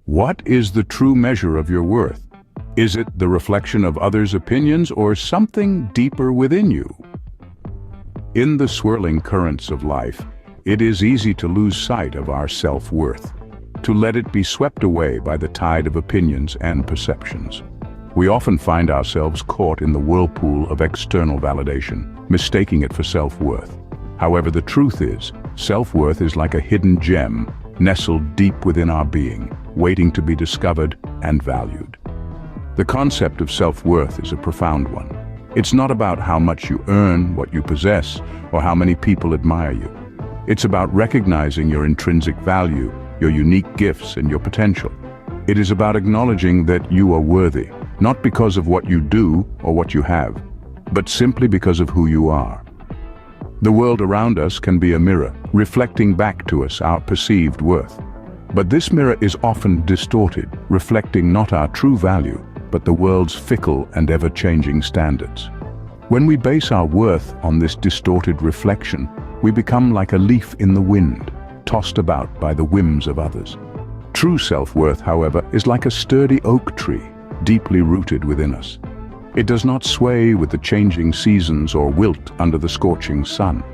What is the true measure of your worth? Is it the reflection of others' opinions or something deeper within you? In the swirling currents of life, it is easy to lose sight of our self-worth, to let it be swept away by the tide of opinions and perceptions. We often find ourselves caught in the whirlpool of external validation, mistaking it for self-worth. However, the truth is, self-worth is like a hidden gem nestled deep within our being, waiting to be discovered and valued. The concept of self-worth is a profound one. It's not about how much you earn, what you possess, or how many people admire you. It's about recognizing your intrinsic value, your unique gifts, and your potential. It is about acknowledging that you are worthy, not because of what you do or what you have, but simply because of who you are. The world around us can be a mirror, reflecting back to us our perceived worth. But this mirror is often distorted, reflecting not our true value, but the world's fickle and ever-changing standards. When we base our worth on this distorted reflection, we become like a leaf in the wind, tossed about by the whims of others. True self-worth, however, is like a sturdy oak tree, deeply rooted within us. It does not sway with the changing seasons or wilt under the scorching sun.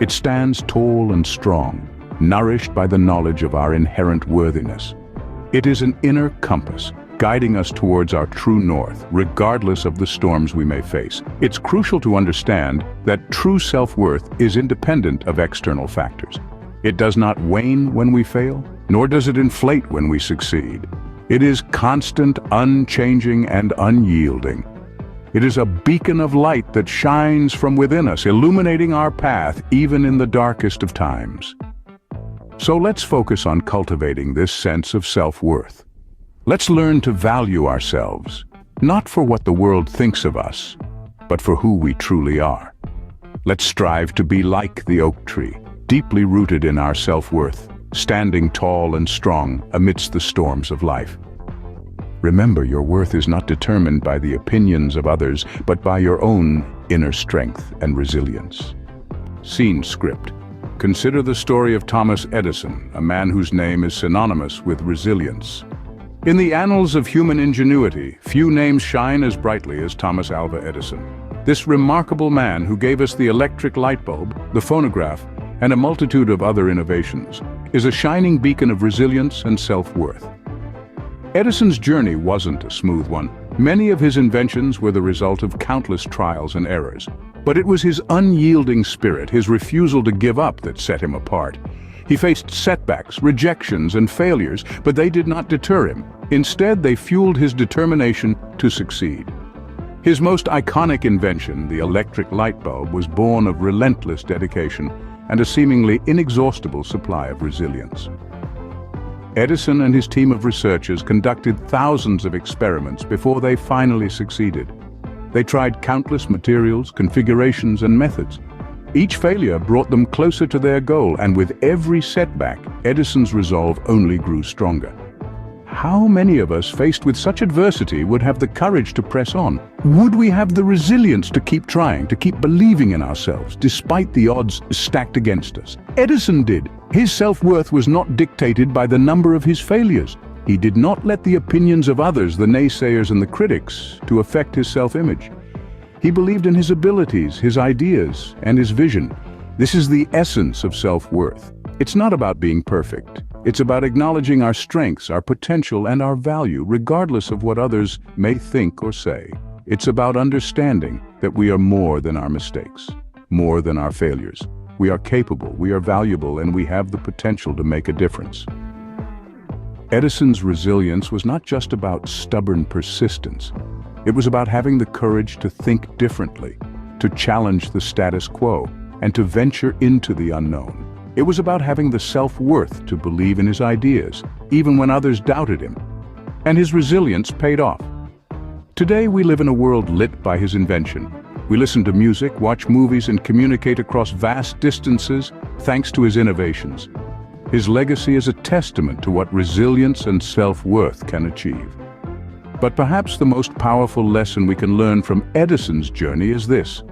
It stands tall and strong, nourished by the knowledge of our inherent worthiness. It is an inner compass, guiding us towards our true north, regardless of the storms we may face. It's crucial to understand that true self-worth is independent of external factors. It does not wane when we fail, nor does it inflate when we succeed. It is constant, unchanging, and unyielding. It is a beacon of light that shines from within us, illuminating our path even in the darkest of times. So let's focus on cultivating this sense of self-worth. Let's learn to value ourselves, not for what the world thinks of us, but for who we truly are. Let's strive to be like the oak tree, deeply rooted in our self-worth, standing tall and strong amidst the storms of life. Remember, your worth is not determined by the opinions of others, but by your own inner strength and resilience. Scene script. Consider the story of Thomas Edison, a man whose name is synonymous with resilience. In the annals of human ingenuity, few names shine as brightly as Thomas Alva Edison. This remarkable man who gave us the electric light bulb, the phonograph, and a multitude of other innovations, is a shining beacon of resilience and self-worth. Edison's journey wasn't a smooth one. Many of his inventions were the result of countless trials and errors. But it was his unyielding spirit, his refusal to give up, that set him apart. He faced setbacks, rejections, and failures, but they did not deter him. Instead, they fueled his determination to succeed. His most iconic invention, the electric light bulb, was born of relentless dedication and a seemingly inexhaustible supply of resilience. Edison and his team of researchers conducted thousands of experiments before they finally succeeded. They tried countless materials, configurations, and methods. Each failure brought them closer to their goal, and with every setback, Edison's resolve only grew stronger. How many of us, faced with such adversity, would have the courage to press on? Would we have the resilience to keep trying, to keep believing in ourselves, despite the odds stacked against us? Edison did. His self-worth was not dictated by the number of his failures. He did not let the opinions of others, the naysayers and the critics, to affect his self-image. He believed in his abilities, his ideas, and his vision. This is the essence of self-worth. It's not about being perfect. It's about acknowledging our strengths, our potential, and our value, regardless of what others may think or say. It's about understanding that we are more than our mistakes, more than our failures. We are capable, we are valuable, and we have the potential to make a difference. Edison's resilience was not just about stubborn persistence. It was about having the courage to think differently, to challenge the status quo, and to venture into the unknown. It was about having the self-worth to believe in his ideas, even when others doubted him. And his resilience paid off. Today we live in a world lit by his invention. We listen to music, watch movies, and communicate across vast distances thanks to his innovations. His legacy is a testament to what resilience and self-worth can achieve. But perhaps the most powerful lesson we can learn from Edison's journey is this: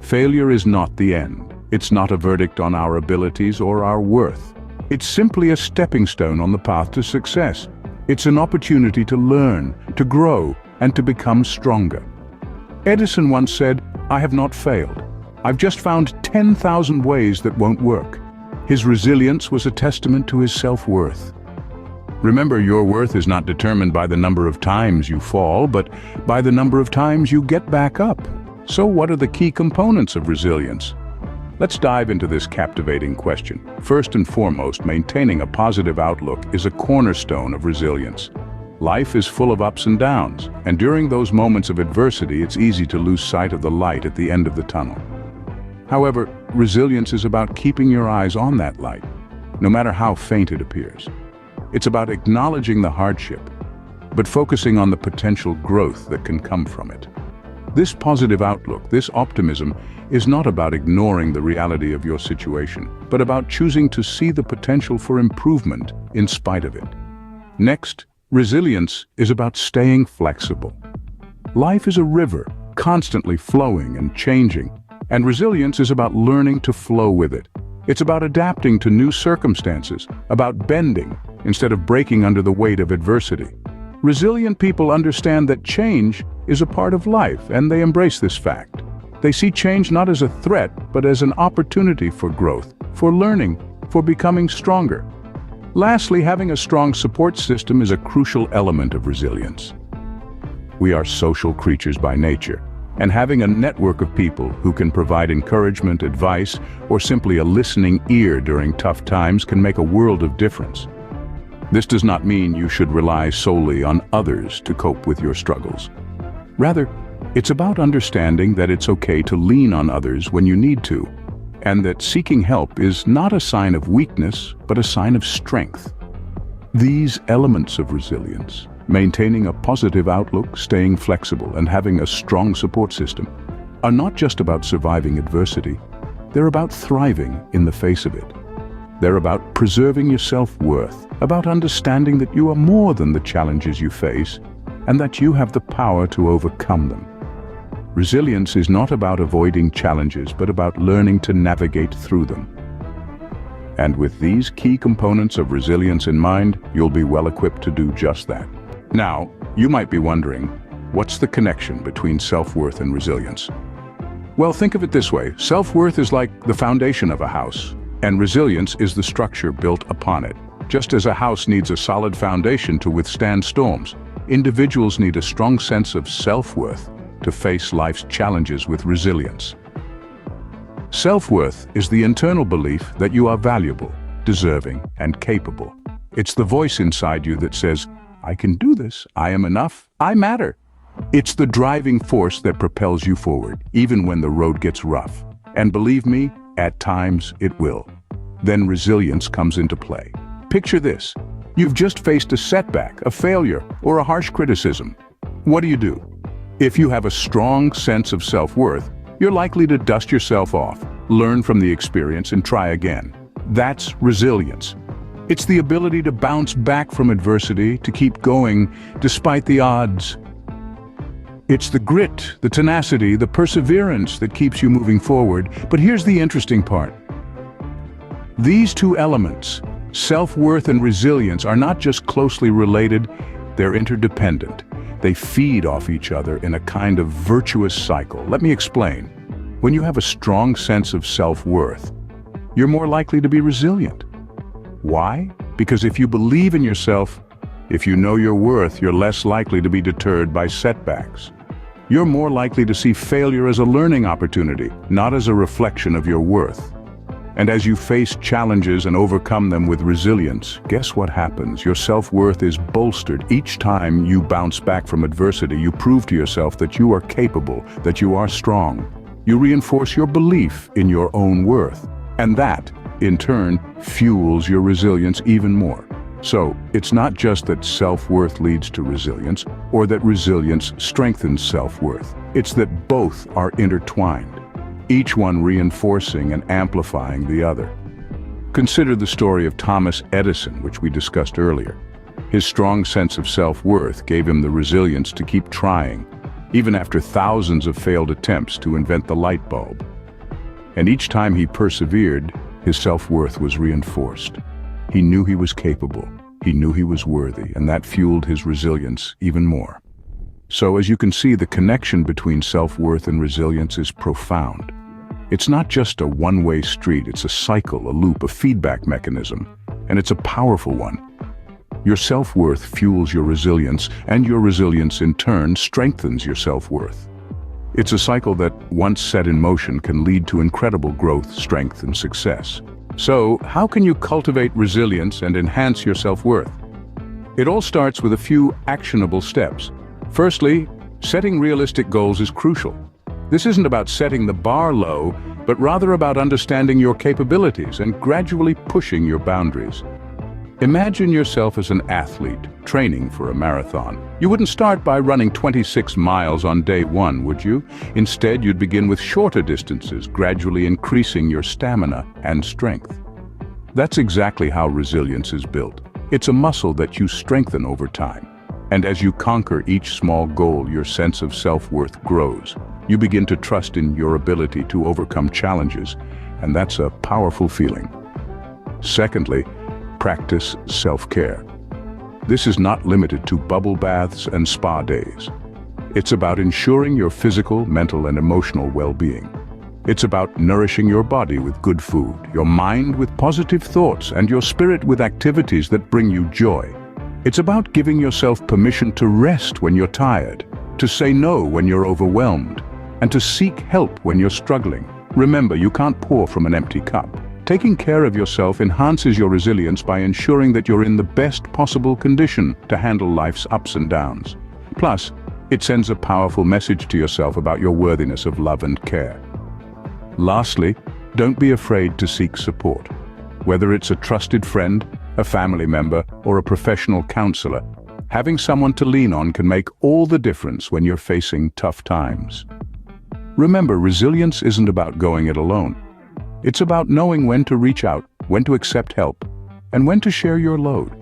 failure is not the end. It's not a verdict on our abilities or our worth. It's simply a stepping stone on the path to success. It's an opportunity to learn, to grow, and to become stronger. Edison once said, "I have not failed. I've just found 10,000 ways that won't work." His resilience was a testament to his self-worth. Remember, your worth is not determined by the number of times you fall, but by the number of times you get back up. So what are the key components of resilience? Let's dive into this captivating question. First and foremost, maintaining a positive outlook is a cornerstone of resilience. Life is full of ups and downs, and during those moments of adversity, it's easy to lose sight of the light at the end of the tunnel. However, resilience is about keeping your eyes on that light, no matter how faint it appears. It's about acknowledging the hardship, but focusing on the potential growth that can come from it. This positive outlook, this optimism, is not about ignoring the reality of your situation, but about choosing to see the potential for improvement in spite of it. Next, resilience is about staying flexible. Life is a river, constantly flowing and changing, and resilience is about learning to flow with it. It's about adapting to new circumstances, about bending instead of breaking under the weight of adversity. Resilient people understand that change is a part of life, and they embrace this fact. They see change not as a threat, but as an opportunity for growth, for learning, for becoming stronger. Lastly, having a strong support system is a crucial element of resilience. We are social creatures by nature, and having a network of people who can provide encouragement, advice, or simply a listening ear during tough times can make a world of difference. This does not mean you should rely solely on others to cope with your struggles. Rather, it's about understanding that it's okay to lean on others when you need to, and that seeking help is not a sign of weakness, but a sign of strength. These elements of resilience, maintaining a positive outlook, staying flexible, and having a strong support system, are not just about surviving adversity, they're about thriving in the face of it. They're about preserving your self-worth, about understanding that you are more than the challenges you face, and that you have the power to overcome them. Resilience is not about avoiding challenges, but about learning to navigate through them. And with these key components of resilience in mind, you'll be well equipped to do just that. Now, you might be wondering, what's the connection between self-worth and resilience? Well, think of it this way. Self-worth is like the foundation of a house, and resilience is the structure built upon it. Just as a house needs a solid foundation to withstand storms, individuals need a strong sense of self-worth to face life's challenges with resilience. Self-worth is the internal belief that you are valuable, deserving, and capable. It's the voice inside you that says, "I can do this, I am enough, I matter." It's the driving force that propels you forward, even when the road gets rough. And believe me, at times it will. Then resilience comes into play. Picture this. You've just faced a setback, a failure, or a harsh criticism. What do? If you have a strong sense of self-worth, you're likely to dust yourself off, learn from the experience, and try again. That's resilience. It's the ability to bounce back from adversity, to keep going despite the odds. It's the grit, the tenacity, the perseverance that keeps you moving forward. But here's the interesting part. These two elements, self-worth and resilience, are not just closely related, they're interdependent. They feed off each other in a kind of virtuous cycle. Let me explain. When you have a strong sense of self-worth, you're more likely to be resilient. Why? Because if you believe in yourself, if you know your worth, you're less likely to be deterred by setbacks. You're more likely to see failure as a learning opportunity, not as a reflection of your worth. And as you face challenges and overcome them with resilience, guess what happens? Your self-worth is bolstered. Each time you bounce back from adversity, you prove to yourself that you are capable, that you are strong. You reinforce your belief in your own worth. And that, in turn, fuels your resilience even more. So, it's not just that self-worth leads to resilience, or that resilience strengthens self-worth. It's that both are intertwined, each one reinforcing and amplifying the other. Consider the story of Thomas Edison, which we discussed earlier. His strong sense of self-worth gave him the resilience to keep trying, even after thousands of failed attempts to invent the light bulb. And each time he persevered, his self-worth was reinforced. He knew he was capable. He knew he was worthy, and that fueled his resilience even more. So, as you can see, the connection between self-worth and resilience is profound. It's not just a one-way street, it's a cycle, a loop, a feedback mechanism, and it's a powerful one. Your self-worth fuels your resilience, and your resilience in turn strengthens your self-worth. It's a cycle that, once set in motion, can lead to incredible growth, strength, and success. So, how can you cultivate resilience and enhance your self-worth? It all starts with a few actionable steps. Firstly, setting realistic goals is crucial. This isn't about setting the bar low, but rather about understanding your capabilities and gradually pushing your boundaries. Imagine yourself as an athlete training for a marathon. You wouldn't start by running 26 miles on day one, would you? Instead, you'd begin with shorter distances, gradually increasing your stamina and strength. That's exactly how resilience is built. It's a muscle that you strengthen over time. And as you conquer each small goal, your sense of self-worth grows. You begin to trust in your ability to overcome challenges, and that's a powerful feeling. Secondly, practice self-care. This is not limited to bubble baths and spa days. It's about ensuring your physical, mental, and emotional well-being. It's about nourishing your body with good food, your mind with positive thoughts, and your spirit with activities that bring you joy. It's about giving yourself permission to rest when you're tired, to say no when you're overwhelmed, and to seek help when you're struggling. Remember, you can't pour from an empty cup. Taking care of yourself enhances your resilience by ensuring that you're in the best possible condition to handle life's ups and downs. Plus, it sends a powerful message to yourself about your worthiness of love and care. Lastly, don't be afraid to seek support. Whether it's a trusted friend, a family member, or a professional counselor, having someone to lean on can make all the difference when you're facing tough times. Remember, resilience isn't about going it alone. It's about knowing when to reach out, when to accept help, and when to share your load.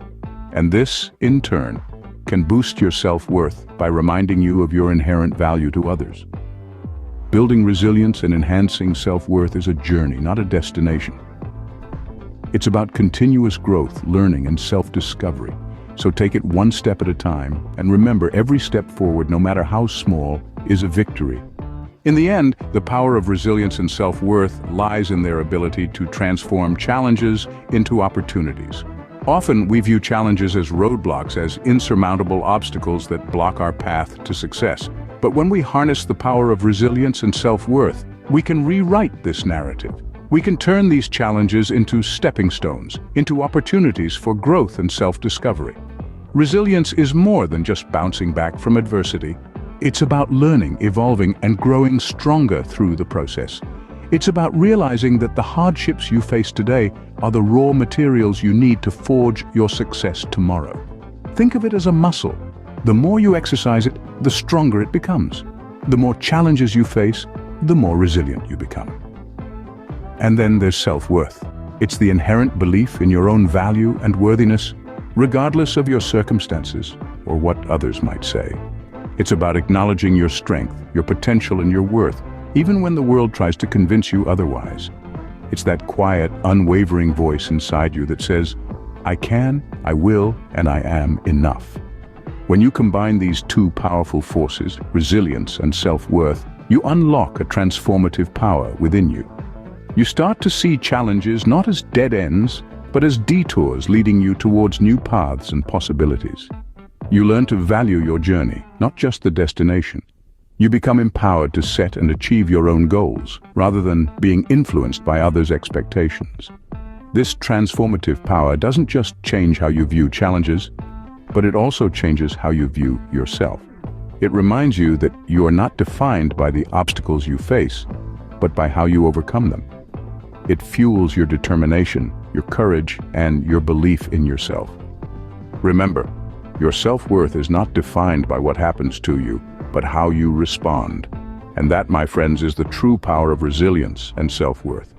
And this, in turn, can boost your self-worth by reminding you of your inherent value to others. Building resilience and enhancing self-worth is a journey, not a destination. It's about continuous growth, learning, and self-discovery. So take it one step at a time, and remember, every step forward, no matter how small, is a victory. In the end, the power of resilience and self-worth lies in their ability to transform challenges into opportunities. Often, we view challenges as roadblocks, as insurmountable obstacles that block our path to success. But when we harness the power of resilience and self-worth, we can rewrite this narrative. We can turn these challenges into stepping stones, into opportunities for growth and self-discovery. Resilience is more than just bouncing back from adversity. It's about learning, evolving, and growing stronger through the process. It's about realizing that the hardships you face today are the raw materials you need to forge your success tomorrow. Think of it as a muscle. The more you exercise it, the stronger it becomes. The more challenges you face, the more resilient you become. And then there's self-worth. It's the inherent belief in your own value and worthiness, regardless of your circumstances or what others might say. It's about acknowledging your strength, your potential, and your worth, even when the world tries to convince you otherwise. It's that quiet, unwavering voice inside you that says, I can, I will, and I am enough. When you combine these two powerful forces, resilience and self-worth, you unlock a transformative power within you. You start to see challenges not as dead ends, but as detours leading you towards new paths and possibilities. You learn to value your journey, not just the destination. You become empowered to set and achieve your own goals, rather than being influenced by others' expectations. This transformative power doesn't just change how you view challenges, but it also changes how you view yourself. It reminds you that you are not defined by the obstacles you face, but by how you overcome them. It fuels your determination, your courage, and your belief in yourself. Remember, your self-worth is not defined by what happens to you, but how you respond. And that, my friends, is the true power of resilience and self-worth.